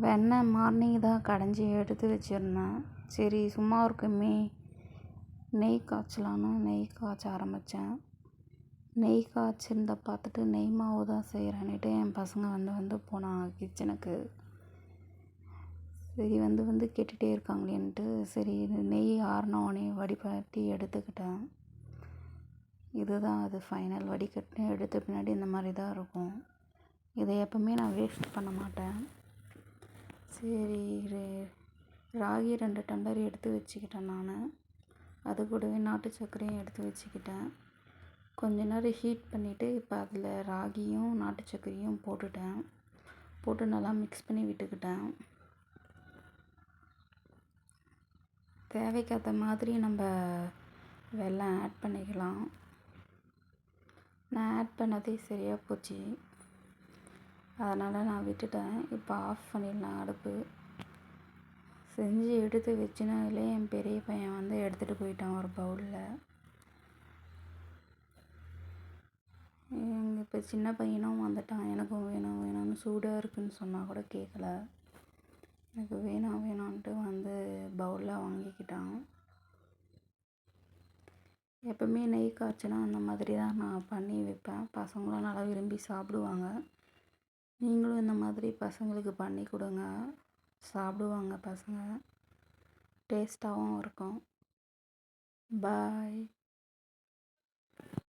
வெண்ணெய் மார்னிங் தான் கடைஞ்சி எடுத்து வச்சுருந்தேன். சரி சும்மா இருக்குமே, நெய் காய்ச்சலான்னு நெய் காய்ச்ச ஆரம்பித்தேன். நெய் காய்ச்சிருந்த பார்த்துட்டு நெய் மாவு தான் செய்கிறேன்னுட்டு என் பசங்க வந்து போனாங்க கிச்சனுக்கு. சரி வந்து கேட்டுகிட்டே இருக்காங்களேன்ட்டு சரி நெய் ஆறினோடனே வடிகட்டி எடுத்துக்கிட்டேன். இதுதான் அது ஃபைனல். வடிகட்டி எடுத்த பின்னாடி இந்த மாதிரி தான் இருக்கும். இதை எப்பவுமே நான் வேஸ்ட் பண்ண மாட்டேன். சரி ராகி 2 டம்ளர் எடுத்து வச்சுக்கிட்டேன் நான். அது கூடவே நாட்டு சர்க்கரையும் எடுத்து வச்சுக்கிட்டேன். கொஞ்ச நேரம் ஹீட் பண்ணிவிட்டு இப்போ அதில் ராகியும் நாட்டு சர்க்கரையும் போட்டு நல்லா மிக்ஸ் பண்ணி விட்டுக்கிட்டேன். தேவைக்கேற்ற மாதிரி நம்ம வெல்லம் ஆட் பண்ணிக்கலாம். நான் ஆட் பண்ணதே சரியாக போச்சு, அதனால் நான் விட்டுட்டேன். இப்போ ஆஃப் பண்ணிடலாம் அடுப்பு. செஞ்சு எடுத்து வச்சுனாலே என் பெரிய பையன் வந்து எடுத்துகிட்டு போயிட்டான் ஒரு பவுலில். இப்போ சின்ன பையனும் வந்துட்டான். எனக்கும் வேணும்னு சூடாக இருக்குதுன்னு சொன்னால் கூட கேட்கல. எனக்கு வேணான்ட்டு வந்து பவுலில் வாங்கிக்கிட்டான். எப்பவுமே நெய் காய்ச்சினா அந்த மாதிரி தான் நான் பண்ணி வைப்பேன். பசங்களும் நல்லா விரும்பி சாப்பிடுவாங்க. நீங்களும் இந்த மாதிரி பசங்களுக்கு பண்ணி கொடுங்க, சாப்பிடுவாங்க பசங்க. டேஸ்ட்டாகவும் இருக்கும். பாய்.